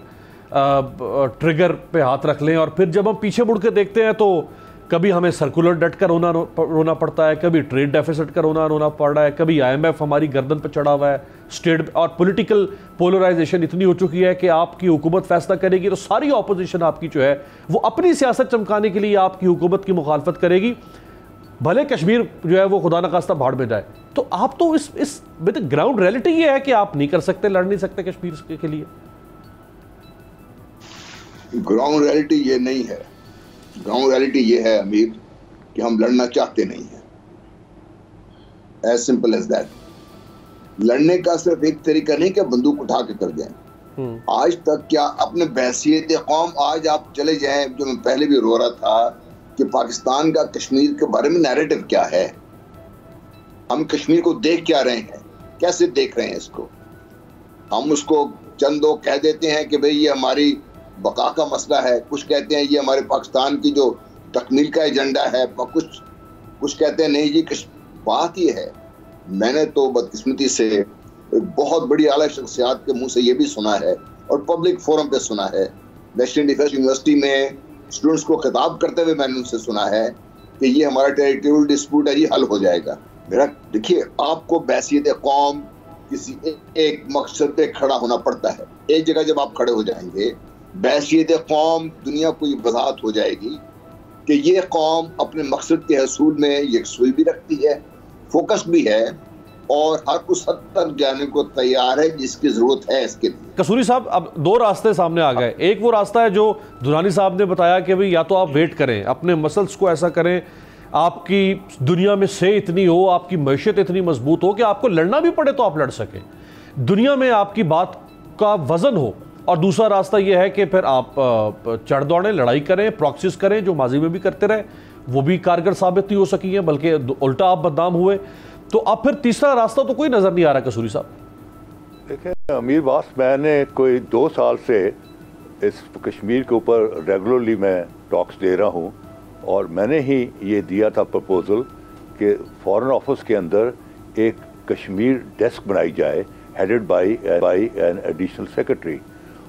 ट्रिगर पे हाथ रख लें और फिर जब हम पीछे मुड़ के देखते हैं तो कभी हमें सर्कुलर डेट का रोना पड़ता है, कभी ट्रेड डेफिसिट का रोना पड़ रहा है, कभी IMF हमारी गर्दन पर चढ़ा हुआ है, स्टेट और पॉलिटिकल पोलराइजेशन इतनी हो चुकी है कि आपकी हुकूमत फैसला करेगी तो सारी ऑपोजिशन आपकी जो है वो अपनी सियासत चमकाने के लिए आपकी हुकूमत की मुखालफत करेगी, भले कश्मीर जो है वो खुदा न खास्ता भाड़ में जाए। तो आप तो इस ग्राउंड रियलिटी ये है कि आप नहीं कर सकते, लड़ नहीं सकते कश्मीर के लिए। ग्राउंड रियलिटी ये नहीं है, ग्राउंड रियलिटी ये है अमीर कि हम लड़ना चाहते नहीं हैं, एज सिंपल एज दैट। लड़ने का सिर्फ एक तरीका नहीं कि बंदूक उठा के कर जाएं। आज तक क्या अपने बहसियत कौम, आज आप चले जाएं, जो मैं पहले भी रो रहा था कि पाकिस्तान का कश्मीर के बारे में नैरेटिव क्या है, हम कश्मीर को देख क्या रहे हैं, कैसे देख रहे हैं इसको। हम उसको चंद लोग कह देते हैं कि भाई ये हमारी बका का मसला है, कुछ कहते हैं ये हमारे पाकिस्तान की जो तकमील का एजेंडा है, कुछ कहते हैं नहीं जी। बात ये है, मैंने तो बदकिस्मती से बहुत बड़ी आला शख्सियात के मुंह से ये भी सुना है और पब्लिक फोरम पे सुना है, वेस्टर्न डिफेंस यूनिवर्सिटी में स्टूडेंट्स को खिताब करते हुए मैंने उनसे सुना है कि ये हमारा टेरिटोरियल डिस्प्यूट है, ये हल हो जाएगा। मेरा देखिए, आपको बहसियत कौम किसी एक मकसद पे खड़ा होना पड़ता है। एक जगह जब आप खड़े हो जाएंगे, बहसियत कौम दुनिया को ये वजाहत हो जाएगी कि ये कौम अपने मकसद के हसूल में यकसुई भी रखती है, फोकस भी है और हर उस हद तक जाने को तैयार है जिसकी जरूरत है इसके लिए। कसूरी साहब, अब दो रास्ते सामने आ गए। एक वो रास्ता है जो दुरानी साहब ने बताया कि भाई या तो आप वेट करें, अपने मसल्स को ऐसा करें, आपकी दुनिया में से इतनी हो, आपकी मैशत इतनी मजबूत हो कि आपको लड़ना भी पड़े तो आप लड़ सकें, दुनिया में आपकी बात का वजन हो। और दूसरा रास्ता यह है कि फिर आप चढ़ दौड़ें, लड़ाई करें, प्रॉक्सिस करें, जो माजी में भी करते रहे, वो भी कारगर साबित नहीं हो सकी हैं, बल्कि उल्टा आप बदनाम हुए। तो अब फिर तीसरा रास्ता तो कोई नज़र नहीं आ रहा कसूरी साहब। देखिए अमीर बास, मैंने कोई 2 साल से इस कश्मीर के ऊपर रेगुलरली मैं टॉक्स दे रहा हूँ और मैंने ही ये दिया था प्रपोज़ल कि फॉरेन ऑफिस के अंदर एक कश्मीर डेस्क बनाई जाए, headed by an additional secretary,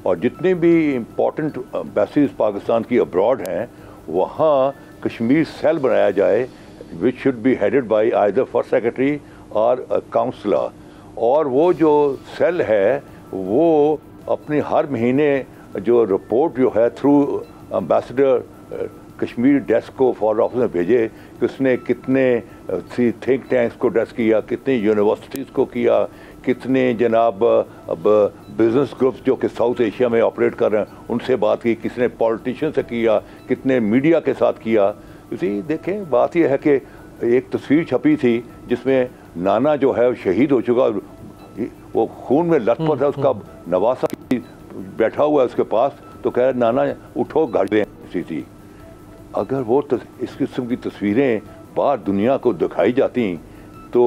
और जितने भी इम्पोर्टेंट एम्बेसीज पाकिस्तान की अब्रॉड हैं वहाँ कश्मीर सेल बनाया जाए, which should be headed by either first secretary और काउंसलर। और वो जो सेल है वो अपनी हर महीने जो रिपोर्ट जो है थ्रू एम्बेसडर कश्मीर डेस्क को फॉरेन ऑफिस में भेजे कि उसने कितने थिंक टैंक्स को डेस्क किया, कितने यूनिवर्सिटीज़ को किया, कितने जनाब अब बिज़नेस ग्रुप्स जो कि साउथ एशिया में ऑपरेट कर रहे हैं उनसे बात की, किसने पॉलिटिशियन से किया, कितने मीडिया के साथ किया। इसी देखें, बात यह है कि एक तस्वीर छपी थी जिसमें नाना जो है शहीद हो चुका, वो खून में लथपथ है, उसका नवासा बैठा हुआ है उसके पास, तो कह रहे नाना उठो गाड़ी थी। अगर वो इस किस्म की तस्वीरें बाहर दुनिया को दिखाई जाती तो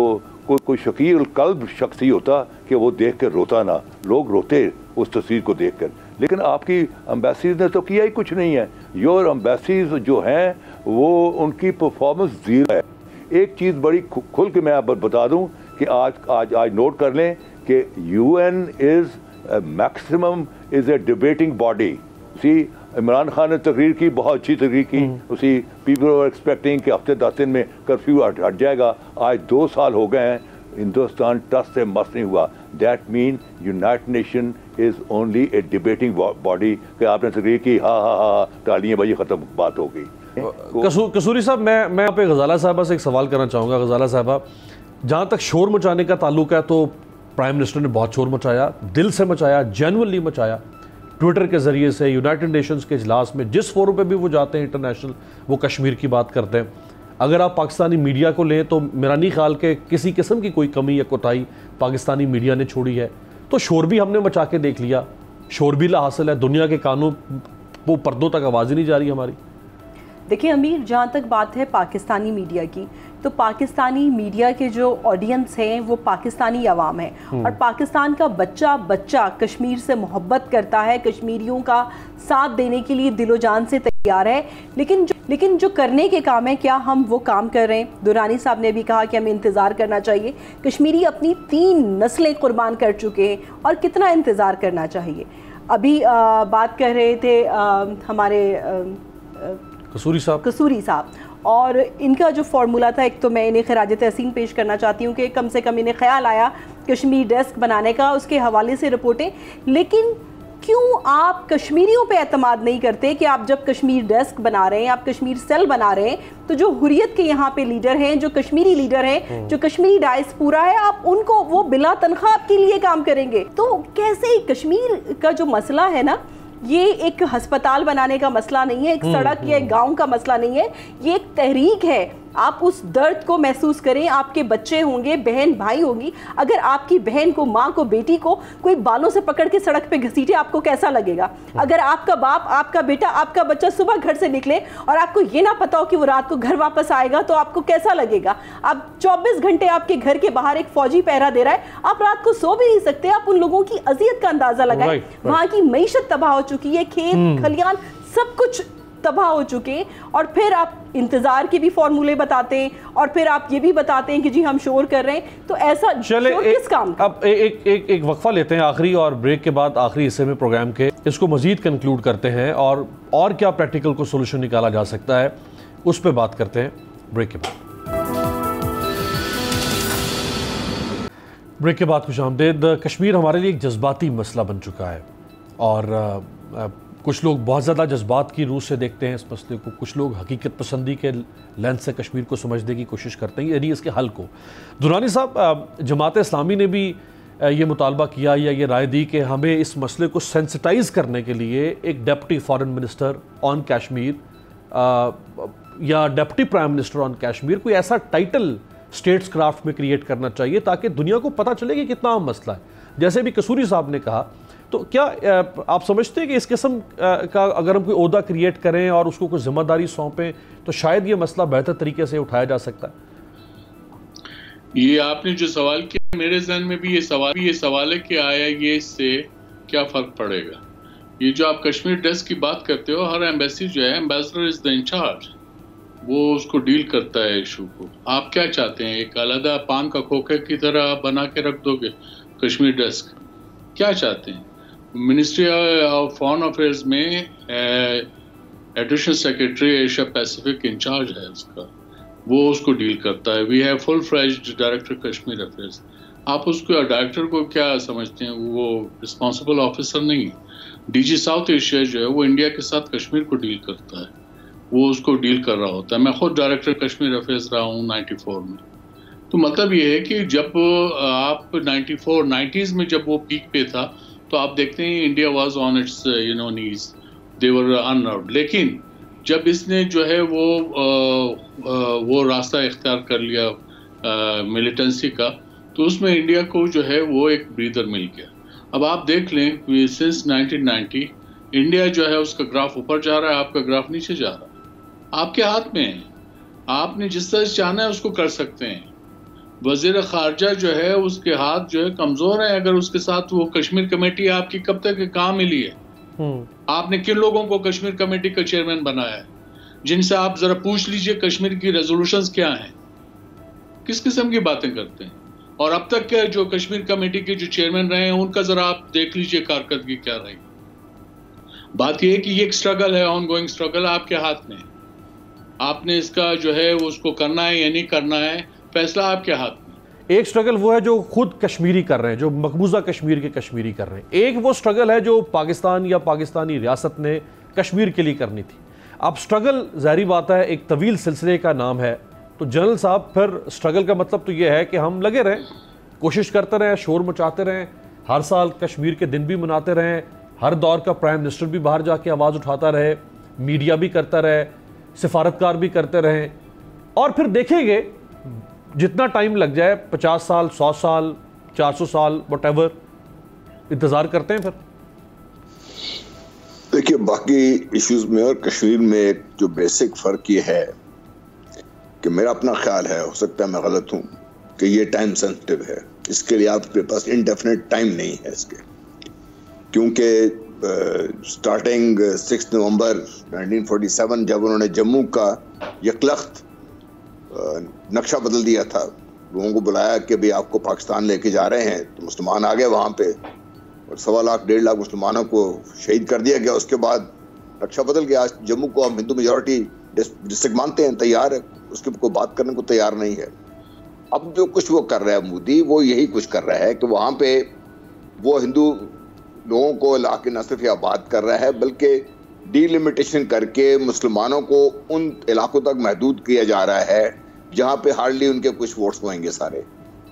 कोई शकील कल्ब शख्स ही होता कि वो देख कर रोता ना, लोग रोते उस तस्वीर को देख कर। लेकिन आपकी एम्बेसीज ने तो किया ही कुछ नहीं है। योर एम्बेसीज जो हैं वो उनकी परफॉर्मेंस जीरो है। एक चीज़ बड़ी खुल के मैं आप बता दूं कि आज नोट कर लें कि UN is maximum is a debating body. See Imran Khan ने तकरीर की, बहुत अच्छी तकरीर की, उसी पीपल वर एक्सपेक्टिंग कि हफ्ते 10 दिन में कर्फ्यू हट जाएगा। आज 2 साल हो गए हैं, हिंदुस्तान टस से मस नहीं हुआ। That mean United nation is only A debating body कि आपने तकरीर की, हा तालियां बजी, ख़त्म, बात हो गई। कसूरी साहब, मैं आप गजाला साहबा से एक सवाल करना चाहूँगा। गजाला साहबा, जहाँ तक शोर मचाने का ताल्लुक है तो प्राइम मिनिस्टर ने बहुत शोर मचाया, दिल से मचाया, जेन्युइनली मचाया, ट्विटर के ज़रिए से, यूनाइटेड नेशंस के इजलास में, जिस फोरम पे भी वो जाते हैं इंटरनेशनल, वो कश्मीर की बात करते हैं। अगर आप पाकिस्तानी मीडिया को लें तो मेरा नहीं ख्याल के किसी किस्म की कोई कमी या कोताही पाकिस्तानी मीडिया ने छोड़ी है। तो शोर भी हमने मचा के देख लिया, शोर भी हासिल है, दुनिया के कानों वो पर्दों तक आवाज़ ही नहीं जा रही हमारी। देखिए अमीर, जहाँ तक बात है पाकिस्तानी मीडिया की, तो पाकिस्तानी मीडिया के जो ऑडियंस हैं वो पाकिस्तानी अवाम है, और पाकिस्तान का बच्चा कश्मीर से मोहब्बत करता है, कश्मीरियों का साथ देने के लिए दिलो जान से तैयार है। लेकिन जो करने के काम है, क्या हम वो काम कर रहे हैं? दुरानी साहब ने भी कहा कि हमें इंतज़ार करना चाहिए। कश्मीरी अपनी 3 नस्लें कुर्बान कर चुके हैं, और कितना इंतज़ार करना चाहिए? अभी बात कर रहे थे हमारे कसूरी साहब, और इनका जो फार्मूला था, एक तो मैं इन्हें खराज तहसीन पेश करना चाहती हूँ कि कम से कम इन्हें ख्याल आया कश्मीर डेस्क बनाने का, उसके हवाले से रिपोर्टें। लेकिन क्यों आप कश्मीरियों पे एतमाद नहीं करते कि आप जब कश्मीर डेस्क बना रहे हैं, आप कश्मीर सेल बना रहे हैं, तो जो हुर्रियत के यहाँ पे लीडर हैं, जो कश्मीरी लीडर हैं, जो कश्मीरी डायस्पोरा है, आप उनको वो बिला तनख्वाह आपके लिए काम करेंगे? तो कैसे कश्मीर का जो मसला है ना, ये एक अस्पताल बनाने का मसला नहीं है, एक सड़क या एक गांव का मसला नहीं है, ये एक तहरीक है। आप उस दर्द को महसूस करें, आपके बच्चे होंगे, बहन भाई होंगी, अगर आपकी बहन को, माँ को, बेटी को कोई बालों से पकड़ के सड़क पे घसीटे, आपको कैसा लगेगा? अगर आपका बाप, आपका बेटा, आपका बच्चा सुबह घर से निकले और आपको ये ना पता हो कि वो रात को घर वापस आएगा, तो आपको कैसा लगेगा? आप 24 घंटे आपके घर के बाहर एक फौजी पहरा दे रहा है, आप रात को सो भी नहीं सकते। आप उन लोगों की अजियत का अंदाजा लगाएं। वहाँ की मईशत तबाह हो चुकी है, खेत खलियान सब कुछ तबाह हो चुके हैं, और फिर आप इंतजार के भी फॉर्मूले बताते हैं, और फिर आप ये भी बताते हैं कि जी हम शोर कर रहे हैं। तो ऐसा चले किस काम का? अब एक वक्फा लेते हैं आखिरी, और ब्रेक के बाद आखिरी हिस्से में प्रोग्राम के इसको मजीद कंक्लूड करते हैं, और क्या प्रैक्टिकल को सोल्यूशन निकाला जा सकता है उस पर बात करते हैं ब्रेक के बाद। ब्रेक के बाद खुशामदीद। कश्मीर हमारे लिए एक जज्बाती मसला बन चुका है, और कुछ लोग बहुत ज़्यादा जज्बात की रूह से देखते हैं इस मसले को, कुछ लोग हकीकत पसंदी के लेंस से कश्मीर को समझने की कोशिश करते हैं, यानी इसके हल को। दुरानी साहब, जमात इस्लामी ने भी ये मुतालबा किया या ये राय दी कि हमें इस मसले को सेंसिटाइज़ करने के लिए एक deputy foreign minister on Kashmir या deputy prime minister on Kashmir, कोई ऐसा टाइटल स्टेट्स क्राफ्ट में क्रिएट करना चाहिए ताकि दुनिया को पता चले कि कितना अहम मसला है। जैसे भी कसूरी साहब ने कहा, तो क्या आप समझते हैं कि इस किस्म का अगर हम कोई ओहदा क्रिएट करें और उसको कोई जिम्मेदारी सौंपें तो शायद ये मसला बेहतर तरीके से उठाया जा सकता है? ये आपने जो सवाल किया, मेरे जहन में भी ये सवाल है कि आया ये इससे क्या फ़र्क पड़ेगा। ये जो आप कश्मीर डेस्क की बात करते हो, हर एम्बेसी जो है, एम्बेसडर इज़ द इंचार्ज, वो उसको डील करता है इशू को। आप क्या चाहते हैं? एक अलग पान का खोखे की तरह बना के रख दोगे कश्मीर डेस्क? क्या चाहते हैं? मिनिस्ट्री ऑफ फॉरेन अफेयर्स में additional secretary Asia Pacific in charge है उसका, वो उसको डील करता है। We have full fledged director Kashmir affairs. आप उसको डायरेक्टर को क्या समझते हैं? वो रिस्पॉन्सिबल ऑफिसर नहीं। डीजी साउथ एशिया जो है वो इंडिया के साथ कश्मीर को डील करता है, वो उसको डील कर रहा होता है। मैं खुद डायरेक्टर कश्मीर अफेयर्स रहा हूँ 94 में। तो मतलब ये है कि जब आप 90s में जब वो पीक पे था, तो आप देखते हैं इंडिया वाज ऑन इट्स नीज, दे वर अननर्व्ड। लेकिन जब इसने जो है वो रास्ता इख्तियार कर लिया मिलिटेंसी का, तो उसमें इंडिया को जो है वो एक ब्रीदर मिल गया। अब आप देख लें, सिंस 1990 इंडिया जो है उसका ग्राफ ऊपर जा रहा है, आपका ग्राफ नीचे जा रहा है। आपके हाथ में है, आपने जिस तरह से चाहना है उसको कर सकते हैं। वज़ीर ख़ारजा जो है उसके हाथ जो है कमज़ोर है। अगर उसके साथ वो कश्मीर कमेटी आपकी कब तक कहाँ मिली है? आपने किन लोगों को कश्मीर कमेटी का चेयरमैन बनाया है, जिनसे आप ज़रा पूछ लीजिए कश्मीर की रेजोल्यूशंस क्या हैं, किस किस्म की बातें करते हैं। और अब तक के जो कश्मीर कमेटी के जो चेयरमैन रहे हैं उनका जरा आप देख लीजिए कारकर्दगी क्या रही। बात यह है कि ये एक स्ट्रगल है, ऑन गोइंग स्ट्रगल, आपके हाथ में। आपने इसका जो है उसको करना है या नहीं करना है, फैसला आपके हाथ में। एक स्ट्रगल वो है जो खुद कश्मीरी कर रहे हैं, जो मकबूजा कश्मीर के कश्मीरी कर रहे हैं। एक वो स्ट्रगल है जो पाकिस्तान या पाकिस्तानी रियासत ने कश्मीर के लिए करनी थी। अब स्ट्रगल ज़ाहिर बात है एक तवील सिलसिले का नाम है, तो जनरल साहब फिर स्ट्रगल का मतलब तो ये है कि हम लगे रहें, कोशिश करते रहें, शोर मचाते रहें, हर साल कश्मीर के दिन भी मनाते रहें, हर दौर का प्राइम मिनिस्टर भी बाहर जाके आवाज़ उठाता रहे, मीडिया भी करता रहे, सिफारतकार भी करते रहें, और फिर देखेंगे जितना टाइम लग जाए, 50 साल, 100 साल, 400 साल, व्हाटएवर, इंतज़ार करते हैं फिर। देखिए, बाकी इश्यूज में और कश्मीर में जो बेसिक फ़र्क ये है कि मेरा अपना ख्याल है, हो सकता है मैं गलत हूँ, कि ये टाइम सेंसिटिव है। इसके लिए आपके पास इंडेफिनिट टाइम नहीं है इसके, क्योंकि स्टार्टिंग 6 नवंबर 1947 जब उन्होंने जम्मू का यकलख्त नक्शा बदल दिया था, लोगों को बुलाया कि भाई आपको पाकिस्तान लेके जा रहे हैं, तो मुसलमान आ गए वहाँ पे और 1.25 लाख 1.5 लाख मुसलमानों को शहीद कर दिया गया। उसके बाद नक्शा बदल गया। आज जम्मू को हम हिंदू मेजॉरिटी डिस्ट्रिक्ट मानते हैं, तैयार है, उसके कोई बात करने को तैयार नहीं है। अब जो कुछ वो कर रहा है मोदी, वो यही कुछ कर रहा है कि वहाँ पे वो हिंदू लोगों को लाके न सिर्फ आबाद कर रहा है, बल्कि डीलिमिटेशन करके मुसलमानों को उन इलाकों तक महदूद किया जा रहा है जहाँ पे हार्डली उनके कुछ वोट्स होंगे सारे।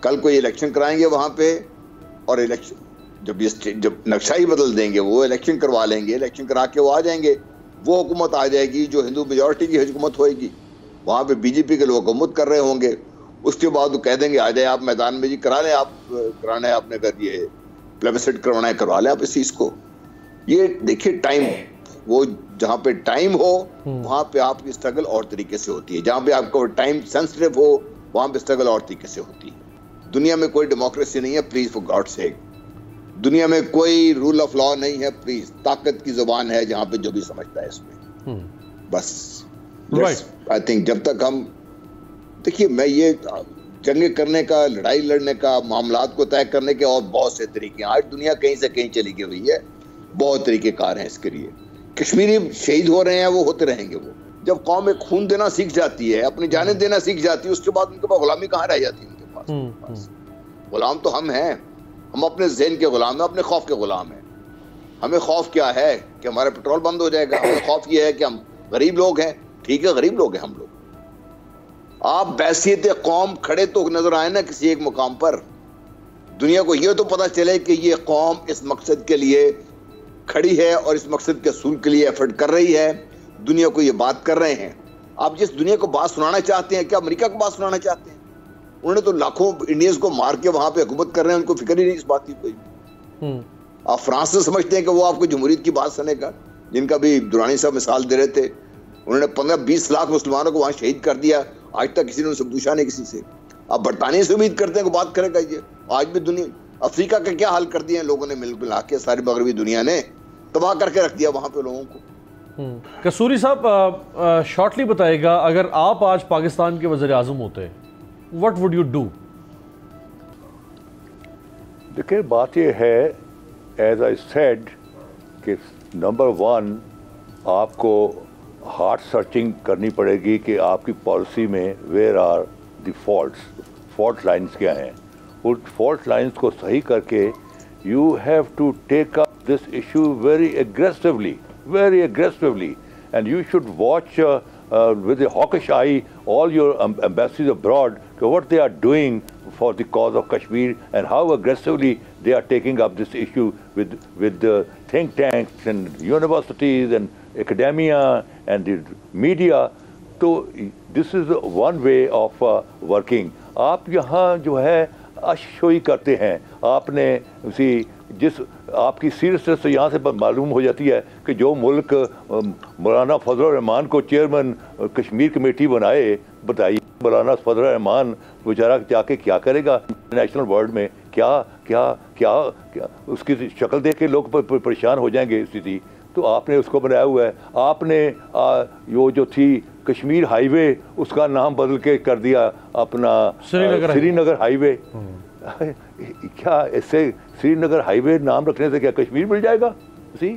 कल को इलेक्शन कराएंगे वहाँ पे, और इलेक्शन जब नक्शा ही बदल देंगे, वो इलेक्शन करवा लेंगे, इलेक्शन करा के वो आ जाएंगे, वो हुकूमत आ जाएगी जो हिंदू मेजॉरिटी की हुकूमत होएगी। वहाँ पे बीजेपी के लोग हुकूमत कर रहे होंगे। उसके बाद वो कह देंगे आ जाए आप मैदान में जी, करा लें, आप कराना है आपने कर ये प्लेबिसाइट करवाना है, करवा लें आप इस चीज़ को। ये देखिए टाइम, वो जहाँ पे टाइम हो वहाँ पे आपकी स्ट्रगल और तरीके से होती है, जहाँ पे आपका टाइम सेंसिटिव हो वहाँ पे स्ट्रगल और तरीके से होती है। दुनिया में कोई डेमोक्रेसी नहीं है, प्लीज फॉर गॉड सेक। दुनिया में कोई रूल ऑफ लॉ नहीं है, प्लीज। ताकत की जुबान है जहाँ पे जो भी समझता है इसमें, बस। आई थिंक जब तक हम, देखिए मैं ये जंगे करने का, लड़ाई लड़ने का, मामलात को तय करने के और बहुत से तरीके हैं। आज दुनिया कहीं से कहीं चली गई हुई है, बहुत तरीके कार हैं इसके लिए। कश्मीरी शहीद हो रहे हैं, वो होते रहेंगे। वो जब कौम एक खून देना सीख जाती है, अपनी जानें देना सीख जाती है, उसके बाद उनके पास गुलामी कहाँ रह जाती है उनके पास। गुलाम तो हम हैं, हम अपने ज़हन के गुलाम हैं, अपने खौफ के गुलाम हैं। हमें खौफ क्या है कि हमारा पेट्रोल बंद हो जाएगा, हमें खौफ ये है कि हम गरीब लोग हैं। ठीक है, गरीब लोग हैं हम लोग। आप बैसियत कौम खड़े तो नजर आए ना किसी एक मुकाम पर, दुनिया को ये तो पता चले कि ये कौम इस मकसद के लिए खड़ी है और इस मकसद के असूल के लिए एफर्ट कर रही है। दुनिया को ये बात कर रहे हैं। आप जिस दुनिया को बात सुनाना चाहते हैं, क्या अमेरिका को बात सुनाना चाहते हैं? उन्होंने तो लाखों इंडियंस को मार के वहां पे हुकूमत कर रहे हैं, उनको फिक्र ही नहीं इस बात की कोई। आप फ्रांस से समझते हैं कि वो आपको जमहूरियत की बात सुनेगा, जिनका भी दुरानी साहब मिसाल दे रहे थे। उन्होंने 15-20 लाख मुसलमानों को वहां शहीद कर दिया, आज तक किसी ने उनसे पूछा नहीं किसी से। आप बरतानिया से उम्मीद करते हैं कि बात करेगा ये? आज भी दुनिया, अफ्रीका का क्या हाल कर दिया लोगों ने मिल मिला के, सारी मगरबी दुनिया ने तबाह करके रख दिया वहां पे लोगों को। कसूरी साहब शॉर्टली बताएगा, अगर आप आज पाकिस्तान के वज़ीर आज़म होते, व्हाट वुड यू डू? देखिए बात ये है, एज आई सेड, कि नंबर 1 आपको हार्ट सर्चिंग करनी पड़ेगी कि आपकी पॉलिसी में where are the fault lines क्या हैं। उन फॉल्ट लाइन्स को सही करके you have to take up this issue very aggressively, and you should watch with a hawkish eye all your embassies abroad, what they are doing for the cause of Kashmir and how aggressively they are taking up this issue with the think tanks and universities and academia and the media. So this is one way of working. आप यहाँ जो है अशोई करते हैं, आपने उसी जिस आपकी सीरियसनेस से यहाँ से मालूम हो जाती है कि जो मुल्क मौलाना फजल रहमान को चेयरमैन कश्मीर कमेटी बनाए, बताइए मौलाना फजल रहमान बेचारा जाके क्या करेगा इंटरनेशनल वर्ल्ड में? क्या क्या क्या क्या उसकी शक्ल देख के लोग परेशान हो जाएंगे स्थिति। तो आपने उसको बनाया हुआ है। आपने वो जो थी कश्मीर हाईवे, उसका नाम बदल के कर दिया अपना श्रीनगर हाईवे। क्या इससे श्रीनगर हाईवे नाम रखने से क्या कश्मीर मिल जाएगा? सी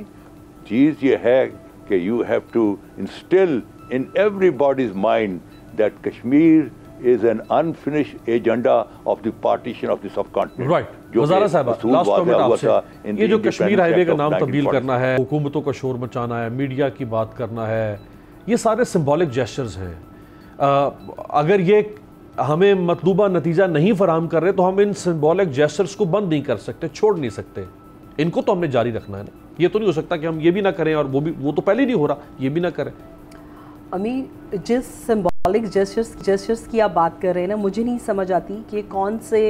चीज़ ये है कि you have to instil in everybody's mind that Kashmir is an unfinished agenda of the partition of the subcontinent. Right. वज़ारा साहब, लास्ट कमेंट आपसे, ये जो कश्मीर हाईवे का नाम तब्दील करना है, हुकूमतों का शोर मचाना है, मीडिया की बात करना है, ये सारे सिंबॉलिक जेस्चर्स हैं। अगर ये हमें मतलूबा नतीजा नहीं फराहम कर रहे तो हम इन सिंबॉलिक जेस्चर्स को बंद नहीं कर सकते, छोड़ नहीं सकते। इनको तो हमने जारी रखना है ना। ये तो नहीं हो सकता कि हम ये भी ना करें और वो तो पहले नहीं हो रहा, ये भी ना करें। अमीर, जिस सिंबॉलिक जेस्चर्स की आप बात कर रहे हैं ना, मुझे नहीं समझ आती कि कौन से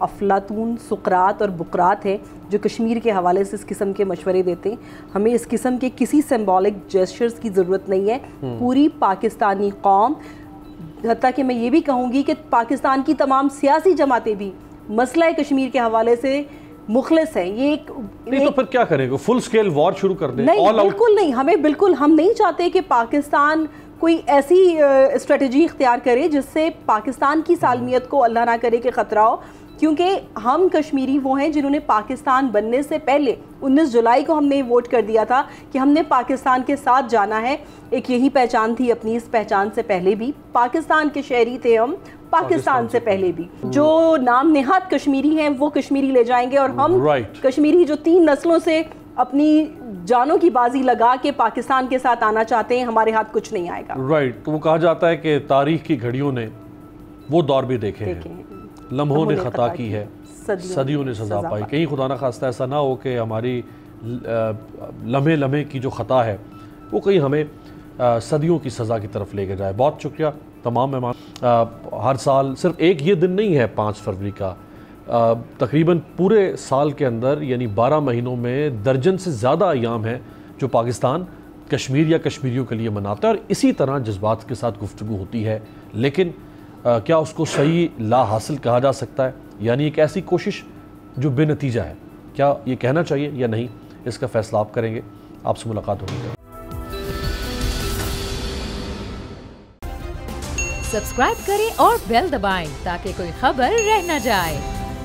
अफलातून, सुकरात और बुकरात हैं जो कश्मीर के हवाले से इस किस्म के मशवरे देते हैं। हमें इस किस्म के किसी सिंबॉलिक जेस्चर्स की ज़रूरत नहीं है। पूरी पाकिस्तानी कौम, हत्ता कि मैं ये भी कहूँगी कि पाकिस्तान की तमाम सियासी जमातें भी मसला कश्मीर के हवाले से मुखलिस हैं। ये नहीं तो फिर क्या करेंगे? फुल स्केल वॉर शुरू कर दें? नहीं, बिल्कुल नहीं। हम नहीं चाहते कि पाकिस्तान कोई ऐसी स्ट्रेटजी इख्तियार करे जिससे पाकिस्तान की सालमियत को अल्लाह ना करे कि ख़तरा हो, क्योंकि हम कश्मीरी वो हैं जिन्होंने पाकिस्तान बनने से पहले 19 जुलाई को हमने वोट कर दिया था कि हमने पाकिस्तान के साथ जाना है। एक यही पहचान थी अपनी, इस पहचान से पहले भी पाकिस्तान के शहरी थे हम, पाकिस्तान से पहले भी। जो नाम नेहात कश्मीरी हैं वो कश्मीरी ले जाएंगे और हम कश्मीरी जो 3 नस्लों से अपनी जानों की बाजी लगा के पाकिस्तान के साथ आना चाहते हैं, हमारे हाथ कुछ नहीं आएगा। तो वो कहा जाता है कि तारीख की घड़ियों ने वो दौर भी देखे हैं, लम्हों ने खता की है, सदियों ने सजा पाई। कहीं खुदा न खास्ता ऐसा ना हो कि हमारी लम्हे लम्हे की जो ख़ता है वो कहीं हमें सदियों की सज़ा की तरफ लेके जाए। बहुत शुक्रिया तमाम मेहमान। हर साल सिर्फ एक ये दिन नहीं है 5 फरवरी का, तकरीबन पूरे साल के अंदर यानी 12 महीनों में दर्जन से ज़्यादा अयाम हैं जो पाकिस्तान कश्मीर या कश्मीरियों के लिए मनाता है और इसी तरह जज्बात के साथ गुफ्तगू होती है। लेकिन क्या उसको सही ला हासिल कहा जा सकता है? यानी एक ऐसी कोशिश जो बेनतीजा है, क्या ये कहना चाहिए या नहीं, इसका फैसला आप करेंगे। आपसे मुलाकात होगी। सब्सक्राइब करें और बेल दबाएं ताकि कोई खबर रह न जाए।